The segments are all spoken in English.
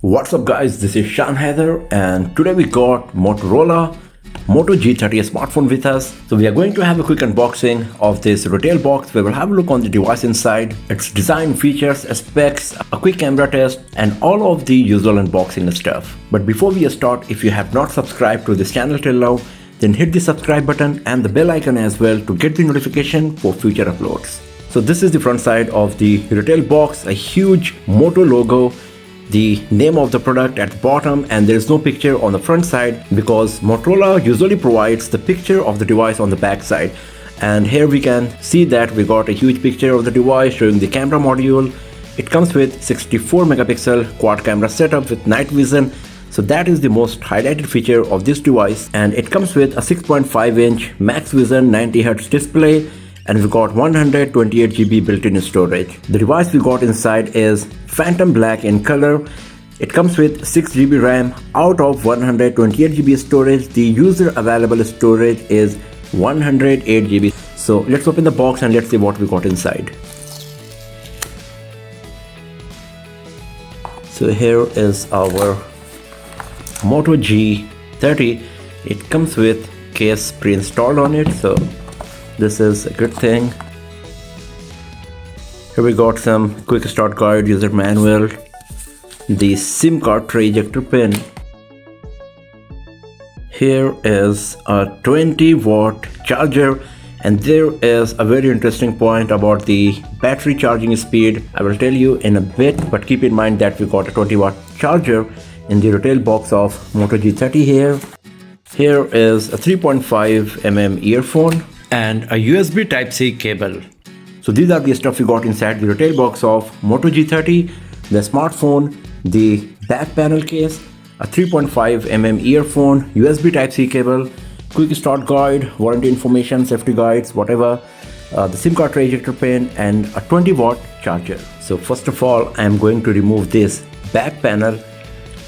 What's up guys, this is Shan Heather and today we got Motorola Moto G30 smartphone with us. So we are going to have a quick unboxing of this retail box where we'll have a look on the device inside, its design, features, specs, a quick camera test and all of the usual unboxing stuff. But before we start, if you have not subscribed to this channel till now, then hit the subscribe button and the bell icon as well to get the notification for future uploads. So this is the front side of the retail box, a huge Moto logo, the name of the product at the bottom, and there is no picture on the front side because Motorola usually provides the picture of the device on the back side. And here we can see that we got a huge picture of the device showing the camera module. It comes with 64 megapixel quad camera setup with night vision. So that is the most highlighted feature of this device, and it comes with a 6.5 inch max vision 90Hz display, and we got 128 GB built-in storage. The device we got inside is Phantom Black in color. It comes with 6 GB RAM out of 128 GB storage. The user available storage is 108 GB. So let's open the box and let's see what we got inside. So here is our Moto G30. It comes with case pre-installed on it, so this is a good thing. Here we got some quick start guide, user manual, the SIM card tray ejector pin. Here is a 20-watt charger, and there is a very interesting point about the battery charging speed. I will tell you in a bit, but keep in mind that we got a 20-watt charger in the retail box of Moto G30 here. Here is a 3.5mm earphone and a USB Type-C cable. So these are the stuff we got inside the retail box of Moto G30, the smartphone, the back panel case, a 3.5mm earphone, USB Type-C cable, quick start guide, warranty information, safety guides, whatever, the SIM card tray ejector pin and a 20-watt charger. So first of all, I am going to remove this back panel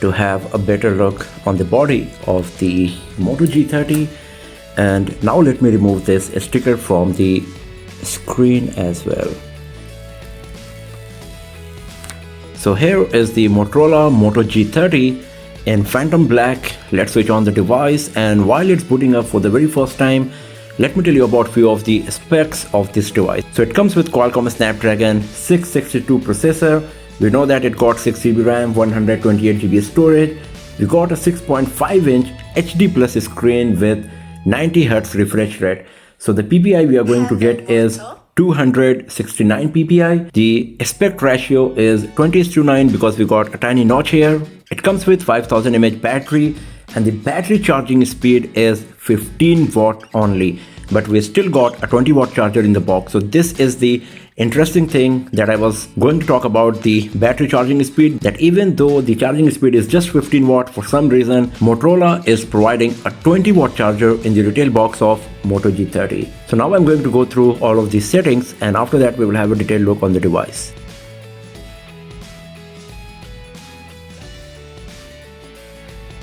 to have a better look on the body of the Moto G30. And now let me remove this sticker from the screen as well. So here is the Motorola Moto G30 in Phantom Black. Let's switch on the device, and while it's booting up for the very first time, let me tell you about few of the specs of this device. So it comes with Qualcomm Snapdragon 662 processor. We know that it got 6 GB RAM, 128 GB storage. We got a 6.5 inch HD plus screen with 90 Hz refresh rate. So the PPI we are going to get is 269 PPI. The aspect ratio is 20:9 because we got a tiny notch here. It comes with 5000 mAh battery, and the battery charging speed is 15 watt only. But we still got a 20-watt charger in the box. So this is the interesting thing that I was going to talk about, the battery charging speed, that even though the charging speed is just 15 watt, for some reason Motorola is providing a 20-watt charger in the retail box of Moto G30. So now I'm going to go through all of these settings, and after that we will have a detailed look on the device.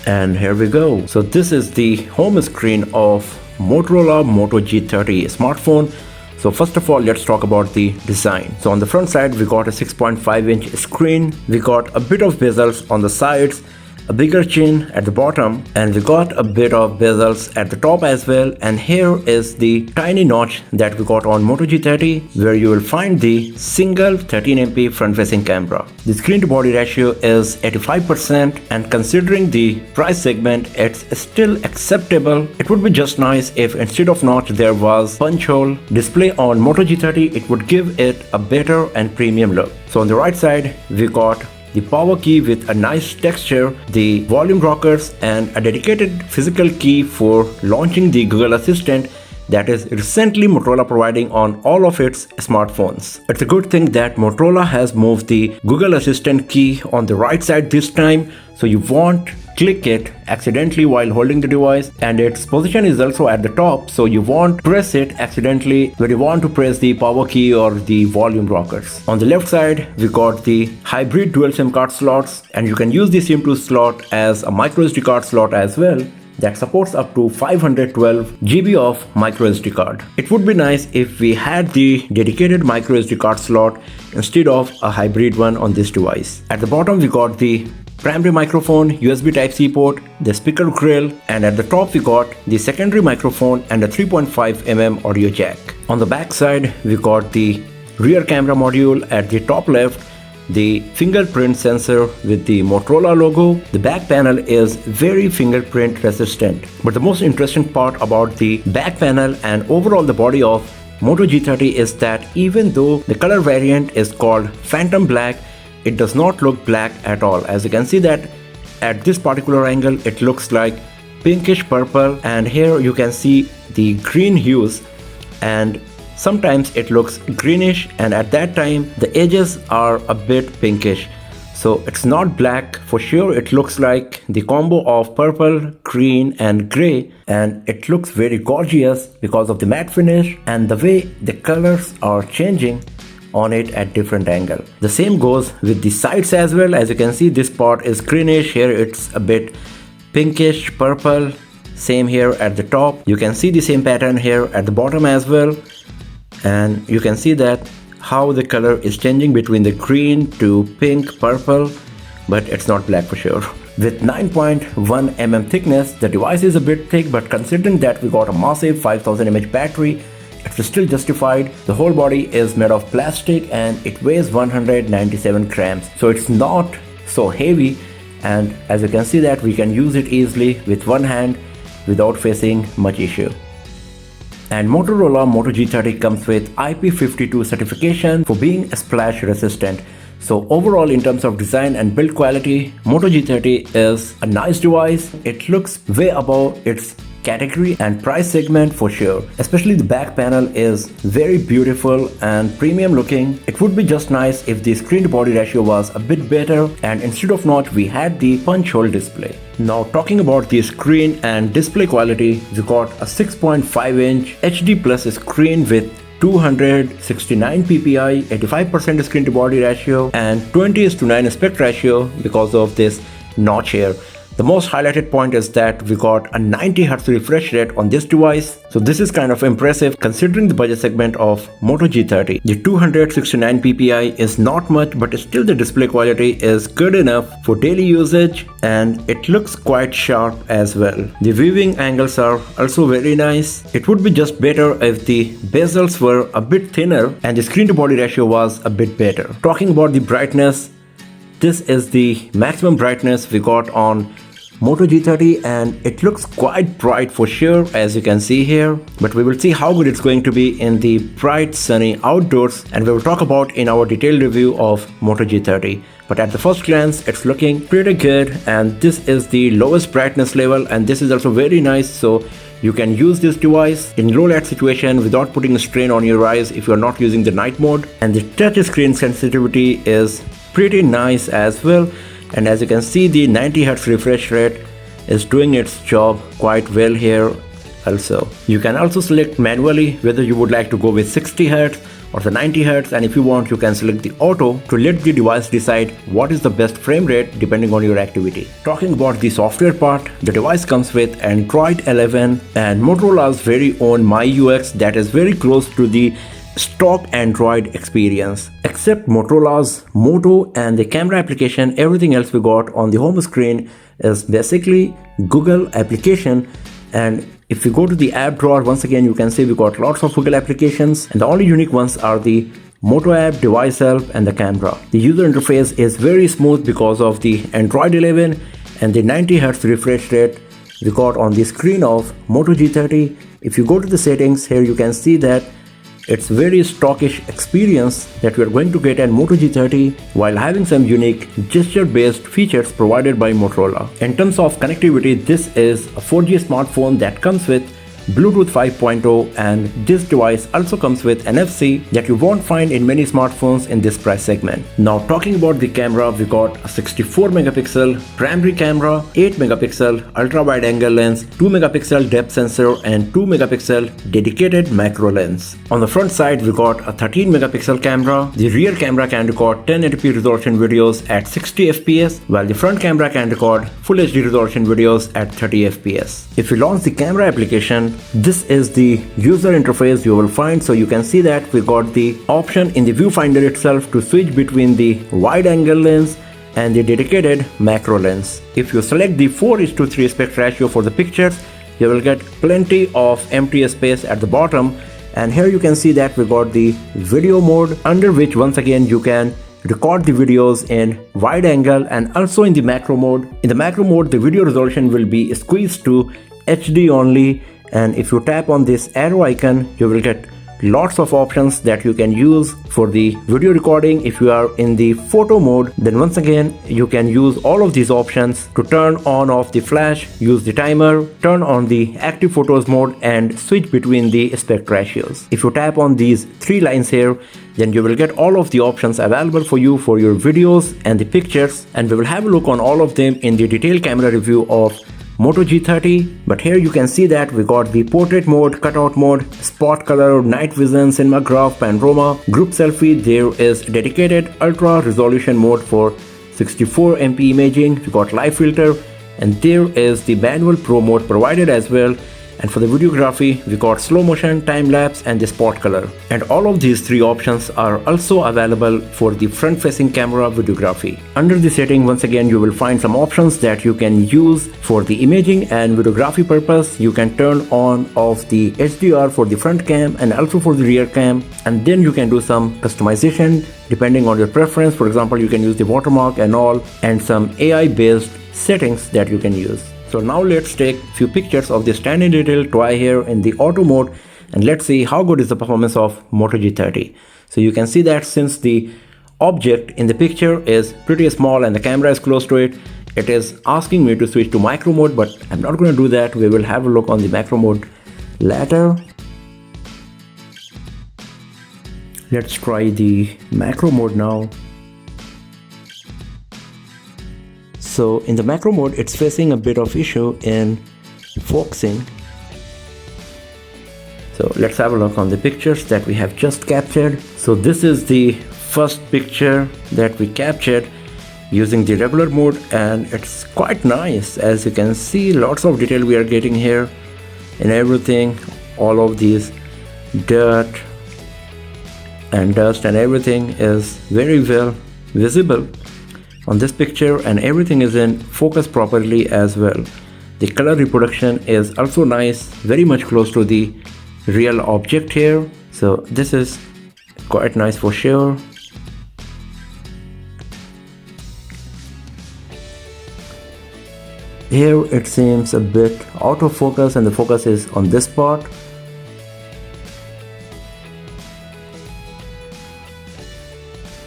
And here we go. So this is the home screen of Motorola Moto G30 smartphone. So first of all, let's talk about the design. So on the front side, we got a 6.5 inch screen. We got a bit of bezels on the sides, a bigger chin at the bottom, and we got a bit of bezels at the top as well. And here is the tiny notch that we got on Moto G30, where you will find the single 13MP front-facing camera. The screen to body ratio is 85%, and considering the price segment, it's still acceptable. It would be just nice if instead of notch there was punch hole display on Moto G30. It would give it a better and premium look. So on the right side, we got the power key with a nice texture, the volume rockers, and a dedicated physical key for launching the Google Assistant that is recently Motorola providing on all of its smartphones. It's a good thing that Motorola has moved the Google Assistant key on the right side this time, so you won't click it accidentally while holding the device, and its position is also at the top, so you won't press it accidentally when you want to press the power key or the volume rockers. On the left side, we got the hybrid dual SIM card slots, and you can use the SIM2 slot as a micro SD card slot as well. That supports up to 512 GB of micro SD card. It would be nice if we had the dedicated micro SD card slot instead of a hybrid one on this device. At the bottom we got the primary microphone, USB Type-C port, the speaker grill, and at the top we got the secondary microphone and a 3.5mm audio jack. On the back side we got the rear camera module. At the top left, the fingerprint sensor with the Motorola logo. The back panel is very fingerprint resistant. But the most interesting part about the back panel and overall the body of Moto G30 is that even though the color variant is called Phantom Black, it does not look black at all. As you can see that at this particular angle it looks like pinkish purple, and here you can see the green hues, and sometimes it looks greenish, and at that time the edges are a bit pinkish. So it's not black for sure. It looks like the combo of purple, green and grey, and it looks very gorgeous because of the matte finish and the way the colors are changing on it at different angle. The same goes with the sides as well. As you can see, this part is greenish, here it's a bit pinkish purple. Same here at the top. You can see the same pattern here at the bottom as well, and you can see that how the color is changing between the green to pink purple, but it's not black for sure. With 9.1mm thickness, the device is a bit thick, but considering that we got a massive 5000 mAh battery, it's still justified. The whole body is made of plastic and it weighs 197 grams, so it's not so heavy, and as you can see that we can use it easily with one hand without facing much issue. And Motorola Moto G30 comes with IP52 certification for being splash resistant. So overall, in terms of design and build quality, Moto G30 is a nice device. It looks way above its category and price segment for sure. Especially the back panel is very beautiful and premium looking. It would be just nice if the screen to body ratio was a bit better, and instead of notch we had the punch hole display. Now talking about the screen and display quality, we got a 6.5-inch HD plus screen with 269 ppi, 85% screen to body ratio and 20:9 aspect ratio because of this notch here. The most highlighted point is that we got a 90Hz refresh rate on this device. So this is kind of impressive considering the budget segment of Moto G30. The 269 ppi is not much, but still the display quality is good enough for daily usage, and it looks quite sharp as well. The viewing angles are also very nice. It would be just better if the bezels were a bit thinner and the screen to body ratio was a bit better. Talking about the brightness, this is the maximum brightness we got on Moto G30, and it looks quite bright for sure, as you can see here, but we will see how good it's going to be in the bright sunny outdoors, and we will talk about in our detailed review of Moto G30. But at the first glance it's looking pretty good, and this is the lowest brightness level, and this is also very nice, so you can use this device in low light situation without putting a strain on your eyes if you are not using the night mode. And the touch screen sensitivity is pretty nice as well, and as you can see the 90Hz refresh rate is doing its job quite well here also. You can also select manually whether you would like to go with 60Hz or the 90Hz, and if you want you can select the auto to let the device decide what is the best frame rate depending on your activity. Talking about the software part, the device comes with Android 11 and Motorola's very own MyUX that is very close to the stock Android experience. Except Motorola's Moto and the camera application, everything else we got on the home screen is basically Google application. And if you go to the app drawer, once again you can see we got lots of Google applications, and the only unique ones are the Moto app, device help and the camera. The user interface is very smooth because of the Android 11 and the 90Hz refresh rate we got on the screen of Moto G30. If you go to the settings, here you can see that it's very stockish experience that we are going to get in Moto G30 while having some unique gesture-based features provided by Motorola. In terms of connectivity, this is a 4G smartphone that comes with Bluetooth 5.0, and this device also comes with NFC that you won't find in many smartphones in this price segment. Now talking about the camera, we got a 64 megapixel primary camera, 8 megapixel ultra wide angle lens, 2 megapixel depth sensor and 2 megapixel dedicated macro lens. On the front side we got a 13 megapixel camera. The rear camera can record 1080p resolution videos at 60 fps, while the front camera can record full HD resolution videos at 30 fps. If we launch the camera application, this is the user interface you will find. So you can see that we got the option in the viewfinder itself to switch between the wide angle lens and the dedicated macro lens. If you select the 4:3 aspect ratio for the pictures, you will get plenty of empty space at the bottom. And here you can see that we got the video mode, under which once again you can record the videos in wide angle, and also in the macro mode. In the macro mode, the video resolution will be squeezed to HD only, and if you tap on this arrow icon, you will get lots of options that you can use for the video recording. If you are in the photo mode, then once again you can use all of these options to turn on off the flash, use the timer, turn on the active photos mode, and switch between the aspect ratios. If you tap on these three lines here, then you will get all of the options available for you for your videos and the pictures, and we will have a look on all of them in the detailed camera review of Moto G30. But here you can see that we got the portrait mode, cutout mode, spot color, night vision, cinema graph, panorama, group selfie. There is dedicated ultra resolution mode for 64 MP imaging. We got live filter, and there is the manual pro mode provided as well. And for the videography, we got slow motion, time lapse, and the spot color. And all of these three options are also available for the front facing camera videography. Under the setting, once again, you will find some options that you can use for the imaging and videography purpose. You can turn on off the HDR for the front cam and also for the rear cam. And then you can do some customization depending on your preference. For example, you can use the watermark and all, and some AI based settings that you can use. So now let's take a few pictures of the standing little toy here in the auto mode, and let's see how good is the performance of Moto G30. So you can see that since the object in the picture is pretty small and the camera is close to it, it is asking me to switch to micro mode, but I'm not going to do that. We will have a look on the macro mode later. Let's try the macro mode now. So in the macro mode, it's facing a bit of issue in focusing. So let's have a look on the pictures that we have just captured. So this is the first picture that we captured using the regular mode, and it's quite nice. As you can see, lots of detail we are getting here and everything. All of these dirt and dust and everything is very well visible on this picture, and everything is in focus properly as well. The color reproduction is also nice, very much close to the real object here. So this is quite nice for sure. Here it seems a bit out of focus, and the focus is on this part.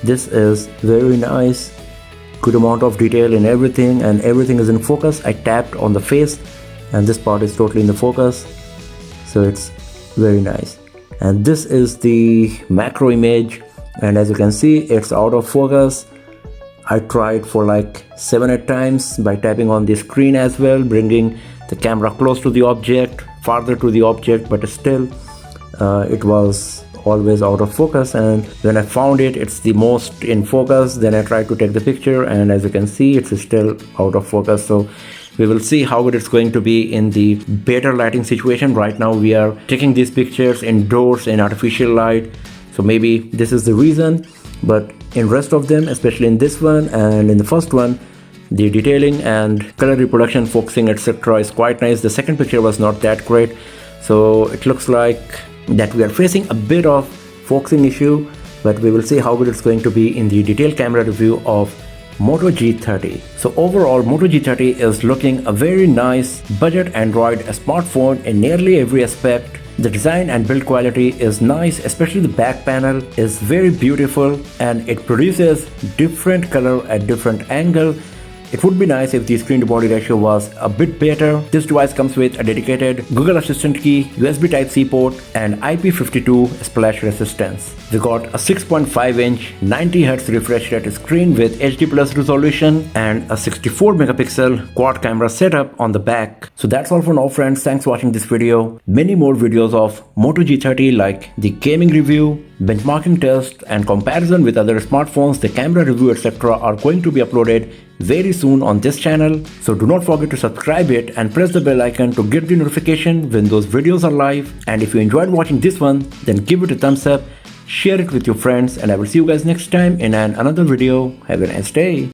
This is very nice. Good amount of detail in everything, and everything is in focus. I tapped on the face and this part is totally in the focus, so it's very nice. And this is the macro image, and as you can see, it's out of focus. I tried for like 7-8 times by tapping on the screen as well, bringing the camera close to the object, farther to the object, but still it was always out of focus. And when I found it, it's the most in focus, then I tried to take the picture, and as you can see, it's still out of focus. So we will see how good it's going to be in the better lighting situation. Right now we are taking these pictures indoors in artificial light, so maybe this is the reason. But in rest of them, especially in this one and in the first one, the detailing and color reproduction, focusing, etc. is quite nice. The second picture was not that great, so it looks like that we are facing a bit of focusing issue, but we will see how good it's going to be in the detailed camera review of Moto G30. So overall, Moto G30 is looking a very nice budget Android smartphone in nearly every aspect. The design and build quality is nice, especially the back panel is very beautiful, and it produces different color at different angle. It would be nice if the screen to body ratio was a bit better. This device comes with a dedicated Google Assistant key, USB Type-C port, and IP52 splash resistance. We got a 6.5-inch 90Hz refresh rate screen with HD plus resolution and a 64 megapixel quad camera setup on the back. So that's all for now, friends. Thanks for watching this video. Many more videos of Moto G30 like the gaming review, benchmarking test, and comparison with other smartphones, the camera review, etc. are going to be uploaded very soon on this channel. So do not forget to subscribe it and press the bell icon to get the notification when those videos are live. And if you enjoyed watching this one, then give it a thumbs up, share it with your friends, and I will see you guys next time in another video. Have a nice day.